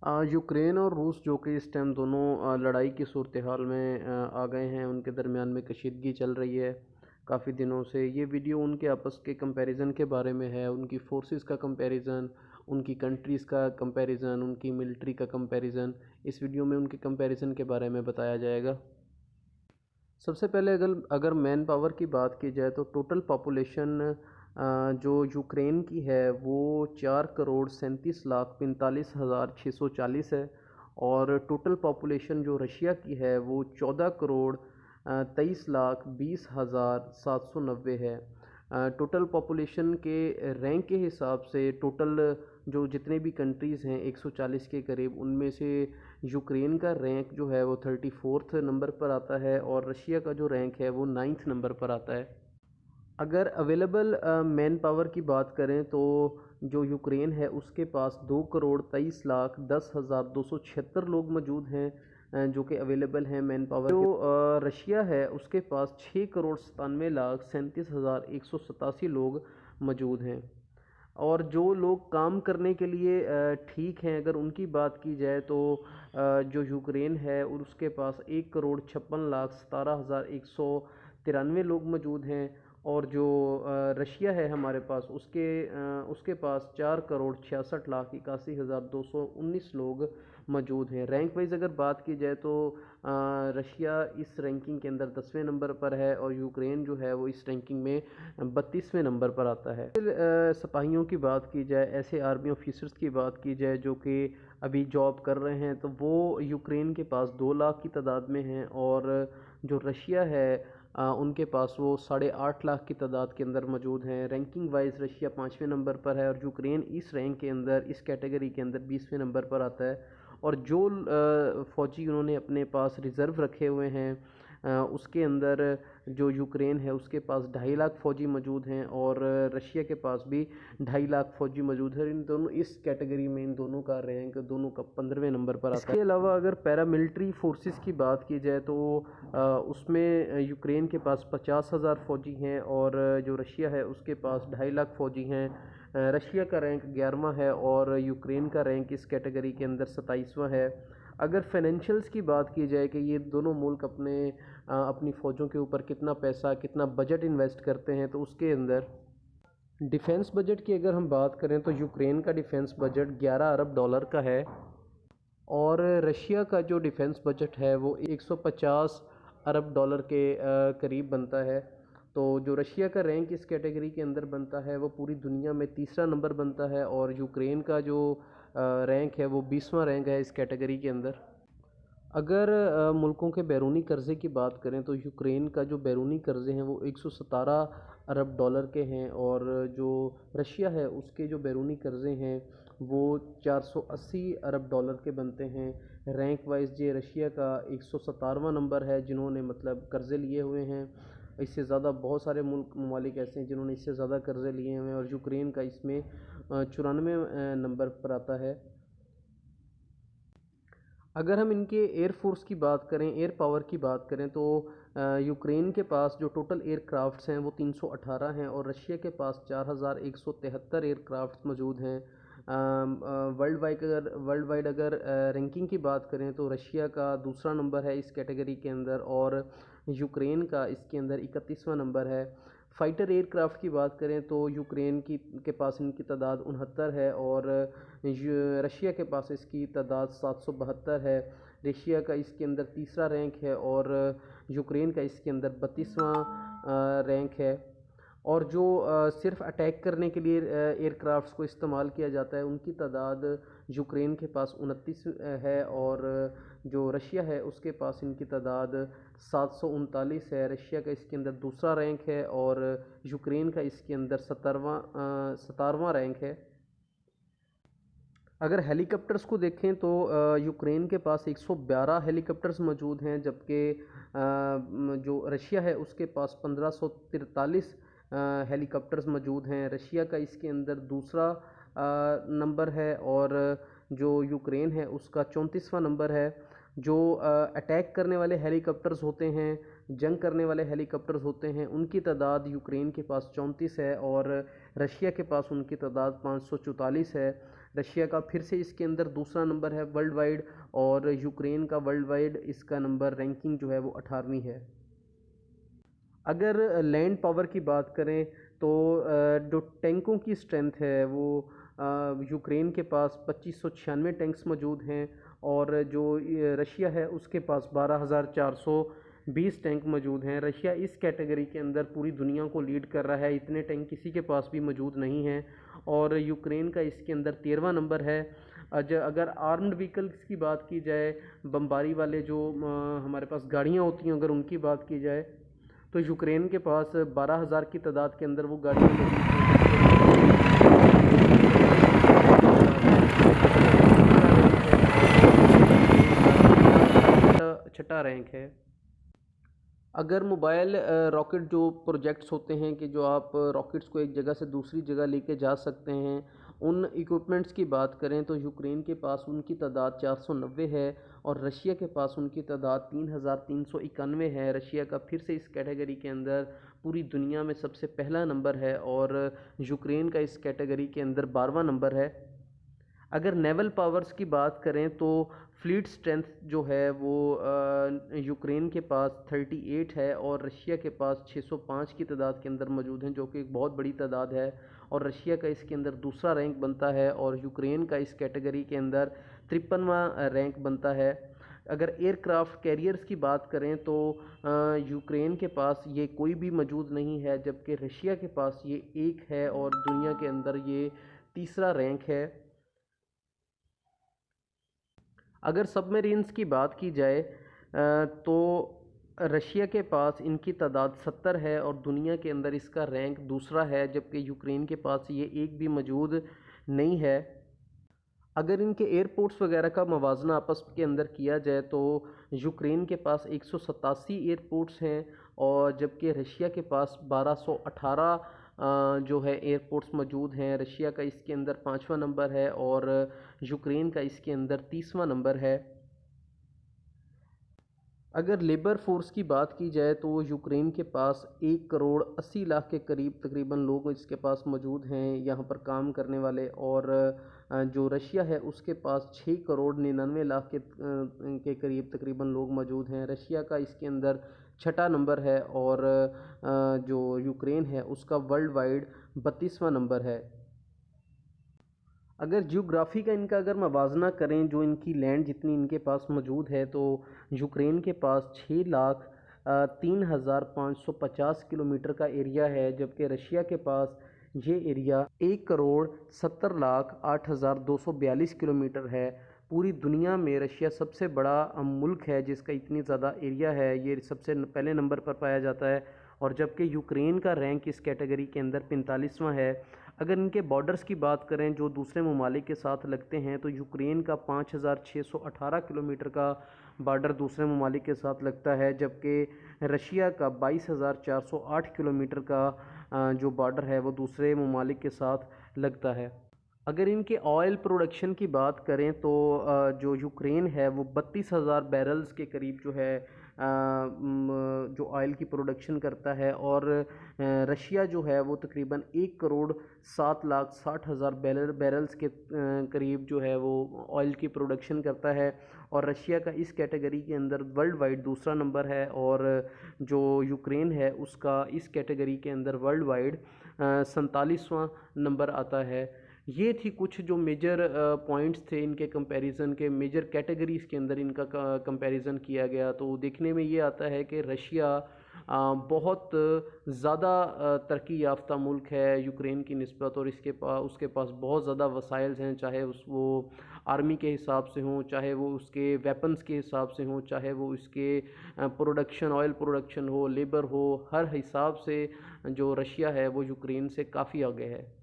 Ukraine और रूस जो कि इस टाइम दोनों लड़ाई की सूरत हाल में आ गए हैं, उनके दरमियान में कशीदगी चल रही है काफ़ी दिनों से। ये वीडियो उनके आपस के कंपैरिजन के बारे में है, उनकी फोर्सेस का कंपैरिजन, उनकी कंट्रीज़ का कंपैरिजन, उनकी मिलिट्री का कंपैरिजन। इस वीडियो में उनके कंपैरिजन के बारे में बताया जाएगा। सबसे पहले अगर अगर मैन पावर की बात की जाए तो टोटल पॉपुलेशन जो यूक्रेन की है वो 4,37,45,640 है। और टोटल पॉपुलेशन जो रशिया की है वो 14,23,20,790 है। टोटल पॉपुलेशन के रैंक के हिसाब से टोटल जो जितने भी कंट्रीज़ हैं 140 के करीब, उनमें से यूक्रेन का रैंक जो है वो 34th नंबर पर आता है और रशिया का जो रैंक है वो 9th नंबर पर आता है। अगर अवेलेबल मैन पावर की बात करें तो जो यूक्रेन है उसके पास 2,23,10,276 लोग मौजूद हैं, जो कि अवेलेबल हैं मैन पावर। जो रशिया है उसके पास 6,97,37,187 लोग मौजूद हैं। और जो लोग काम करने के लिए ठीक हैं, अगर उनकी बात की जाए तो जो यूक्रेन है और उसके पास 1,56,17,193 लोग मौजूद हैं। और जो रशिया है हमारे पास उसके पास 4,66,81,219 लोग मौजूद हैं। रैंक वाइज अगर बात की जाए तो रशिया इस रैंकिंग के अंदर 10वें नंबर पर है और यूक्रेन जो है वो इस रैंकिंग में 32वें नंबर पर आता है। फिर सिपाहियों की बात की जाए, ऐसे आर्मी ऑफिसर्स की बात की जाए जो कि अभी जॉब कर रहे हैं, तो वो यूक्रेन के पास 2 लाख की तादाद में हैं। और जो रशिया है उनके पास वो 8.5 लाख की तादाद के अंदर मौजूद हैं। रैंकिंग वाइज रशिया 5वें नंबर पर है और यूक्रेन इस रैंक के अंदर, इस कैटेगरी के अंदर 20वें नंबर पर आता है। और जो फ़ौजी उन्होंने अपने पास रिज़र्व रखे हुए हैं, उसके अंदर जो यूक्रेन है उसके पास 2.5 लाख फ़ौजी मौजूद हैं और रशिया के पास भी 2.5 लाख फ़ौजी मौजूद है। इन दोनों इस कैटेगरी में इन दोनों का रैंक दोनों का 15वें नंबर पर आता है। इसके अलावा अगर पैरामिलिट्री फोर्सेस की बात की जाए तो उसमें यूक्रेन के पास 50,000 फ़ौजी हैं और जो रशिया है उसके पास 2.5 लाख फ़ौजी हैं। रशिया का रैंक 11वां है और यूक्रेन का रैंक इस कैटेगरी के अंदर 27वां है। अगर फाइनेंशियल्स की बात की जाए कि ये दोनों मुल्क अपनी फ़ौजों के ऊपर कितना पैसा, कितना बजट इन्वेस्ट करते हैं, तो उसके अंदर डिफेंस बजट की अगर हम बात करें तो यूक्रेन का डिफेंस बजट 11 अरब डॉलर का है और रशिया का जो डिफेंस बजट है वो 150 अरब डॉलर के करीब बनता है। तो जो रशिया का रैंक इस कैटेगरी के अंदर बनता है वो पूरी दुनिया में तीसरा नंबर बनता है और यूक्रेन का जो रैंक है वो 20वां रैंक है इस कैटेगरी के अंदर। अगर मुल्कों के बैरूनी कर्ज़े की बात करें तो यूक्रेन का जो बैरूनी कर्ज़े हैं वो 117 अरब डॉलर के हैं और जो रशिया है उसके जो बैरूनी कर्ज़े हैं वो 480 अरब डॉलर के बनते हैं। रैंक वाइज ये रशिया का 117वां नंबर है जिन्होंने मतलब कर्ज़े लिए हुए हैं। इससे ज़्यादा बहुत सारे ममालिक ऐसे हैं जिन्होंने इससे ज़्यादा कर्ज़े लिए हुए हैं और यूक्रेन का इसमें 94 नंबर पर आता है। अगर हम इनके एयर फोर्स की बात करें, एयर पावर की बात करें तो यूक्रेन के पास जो टोटल एयरक्राफ्ट्स हैं वो 318 हैं और रशिया के पास 4,173 एयरक्राफ्ट्स मौजूद हैं। वर्ल्ड वाइड अगर रैंकिंग की बात करें तो रशिया का दूसरा नंबर है इस कैटेगरी के अंदर और यूक्रेन का इसके अंदर 31वां नंबर है। फाइटर एयरक्राफ्ट की बात करें तो यूक्रेन के पास इनकी तादाद 69 है और रशिया के पास इसकी तादाद 772 है। रशिया का इसके अंदर तीसरा रैंक है और यूक्रेन का इसके अंदर 32वां रैंक है। और जो सिर्फ अटैक करने के लिए एयरक्राफ्ट्स को इस्तेमाल किया जाता है उनकी तादाद यूक्रेन के पास 29 है और जो रशिया है उसके पास इनकी तादाद 739 है। रशिया का इसके अंदर दूसरा रैंक है और यूक्रेन का इसके अंदर 17वां रैंक है। अगर हेलीकॉप्टर्स को देखें तो यूक्रेन के पास 112 हेलीकॉप्टर्स मौजूद हैं, जबकि जो रशिया है उसके पास 1543 हेलीकॉप्टर्स मौजूद हैं। रशिया का इसके अंदर दूसरा नंबर है और जो यूक्रेन है उसका 34वां नंबर है। जो अटैक करने वाले हेलीकॉप्टर्स होते हैं, जंग करने वाले हेलीकॉप्टर्स होते हैं, उनकी तादाद यूक्रेन के पास 34 है और रशिया के पास उनकी तादाद 544 है। रशिया का फिर से इसके अंदर दूसरा नंबर है वर्ल्ड वाइड, और यूक्रेन का वर्ल्ड वाइड इसका नंबर रैंकिंग जो है वो 18वीं है। अगर लैंड पावर की बात करें तो जो टैंकों की स्ट्रेंथ है वो यूक्रेन के पास 2596 टैंक्स मौजूद हैं, और जो रशिया है उसके पास 12,420 टैंक मौजूद हैं। रशिया इस कैटेगरी के अंदर पूरी दुनिया को लीड कर रहा है, इतने टैंक किसी के पास भी मौजूद नहीं हैं। और यूक्रेन का इसके अंदर 13वां नंबर है। अगर आर्म्ड व्हीकल्स की बात की जाए, बमबारी वाले जो हमारे पास गाड़ियाँ होती हैं, अगर उनकी बात की जाए तो यूक्रेन के पास 12,000 की तादाद के अंदर वो गाड़ियाँ मौजूद हैं। छठा रैंक है। अगर मोबाइल रॉकेट जो प्रोजेक्ट्स होते हैं कि जो आप रॉकेट्स को एक जगह से दूसरी जगह लेके जा सकते हैं, उन इक्विपमेंट्स की बात करें तो यूक्रेन के पास उनकी तादाद 490 है, और रशिया के पास उनकी तादाद 3,391 है। रशिया का फिर से इस कैटेगरी के अंदर पूरी दुनिया में सबसे पहला नंबर है, और यूक्रेन का इस कैटेगरी के अंदर 12वां नंबर है। अगर नेवल पावर्स की बात करें तो फ्लीट स्ट्रेंथ जो है वो यूक्रेन के पास 38 है, और रशिया के पास 605 की तादाद के अंदर मौजूद हैं, जो कि एक बहुत बड़ी तादाद है। और रशिया का इसके अंदर दूसरा रैंक बनता है, और यूक्रेन का इस कैटेगरी के अंदर 53वां रैंक बनता है। अगर एयरक्राफ्ट कैरियर्स की बात करें तो यूक्रेन के पास ये कोई भी मौजूद नहीं है, जबकि रशिया के पास ये एक है, और दुनिया के अंदर ये तीसरा रैंक है। अगर सबमरीन्स की बात की जाए तो रशिया के पास इनकी तादाद 70 है, और दुनिया के अंदर इसका रैंक दूसरा है, जबकि यूक्रेन के पास ये एक भी मौजूद नहीं है। अगर इनके एयरपोर्ट्स वगैरह का मवाजना आपस के अंदर किया जाए तो यूक्रेन के पास 187 एयरपोर्ट्स हैं, और जबकि रशिया के पास 1218 जो है एयरपोर्ट्स मौजूद हैं। रशिया का इसके अंदर 5वां नंबर है, और यूक्रेन का इसके अंदर 30वां नंबर है। अगर लेबर फोर्स की बात की जाए तो यूक्रेन के पास 1,80,00,000 के करीब तकरीबन लोग इसके पास मौजूद हैं यहाँ पर काम करने वाले, और जो रशिया है उसके पास 6,99,00,000 के करीब तकरीबन लोग मौजूद हैं। रशिया का इसके अंदर छठा नंबर है, और जो यूक्रेन है उसका वर्ल्ड वाइड 32वां नंबर है। अगर जियोग्राफ़ी का इनका अगर मवाजना करें, जो इनकी लैंड जितनी इनके पास मौजूद है, तो यूक्रेन के पास 6,03,550 किलोमीटर का एरिया है, जबकि रशिया के पास ये एरिया 1,70,08,242 किलोमीटर है। पूरी दुनिया में रशिया सबसे बड़ा मुल्क है जिसका इतनी ज़्यादा एरिया है, ये सबसे पहले नंबर पर पाया जाता है। और जबकि यूक्रेन का रैंक इस कैटेगरी के अंदर 45वां है। अगर इनके बॉर्डर्स की बात करें जो दूसरे ममालिक के साथ लगते हैं, तो यूक्रेन का 5,618 किलोमीटर का बॉर्डर दूसरे ममालिक के साथ लगता है, जबकि रशिया का 22,408 किलोमीटर का जो बॉर्डर है वो दूसरे ममालिक के साथ लगता है। अगर इनके ऑयल प्रोडक्शन की बात करें तो जो यूक्रेन है वो 32,000 बैरल्स के करीब जो है जो ऑयल की प्रोडक्शन करता है, और रशिया जो है वो तकरीबन 1,07,60,000 बैरल्स के करीब जो है वो ऑयल की प्रोडक्शन करता है। और रशिया का इस कैटेगरी के अंदर वर्ल्ड वाइड दूसरा नंबर है, और जो यूक्रेन है उसका इस कैटेगरी के अंदर वर्ल्ड वाइड 47वां नंबर आता है। ये थी कुछ जो मेजर पॉइंट्स थे इनके कंपैरिजन के, मेजर कैटेगरीज़ के अंदर इनका कंपैरिजन किया गया। तो देखने में ये आता है कि रशिया बहुत ज़्यादा तरक्की याफ्ता मुल्क है यूक्रेन की निस्बत, और उसके पास बहुत ज़्यादा वसाइल्स हैं, चाहे वो आर्मी के हिसाब से हों, चाहे वो उसके वेपन्स के हिसाब से हों, चाहे वो उसके प्रोडक्शन ऑयल प्रोडक्शन हो, लेबर हो, हर हिसाब से जो रशिया है वो यूक्रेन से काफ़ी आगे है।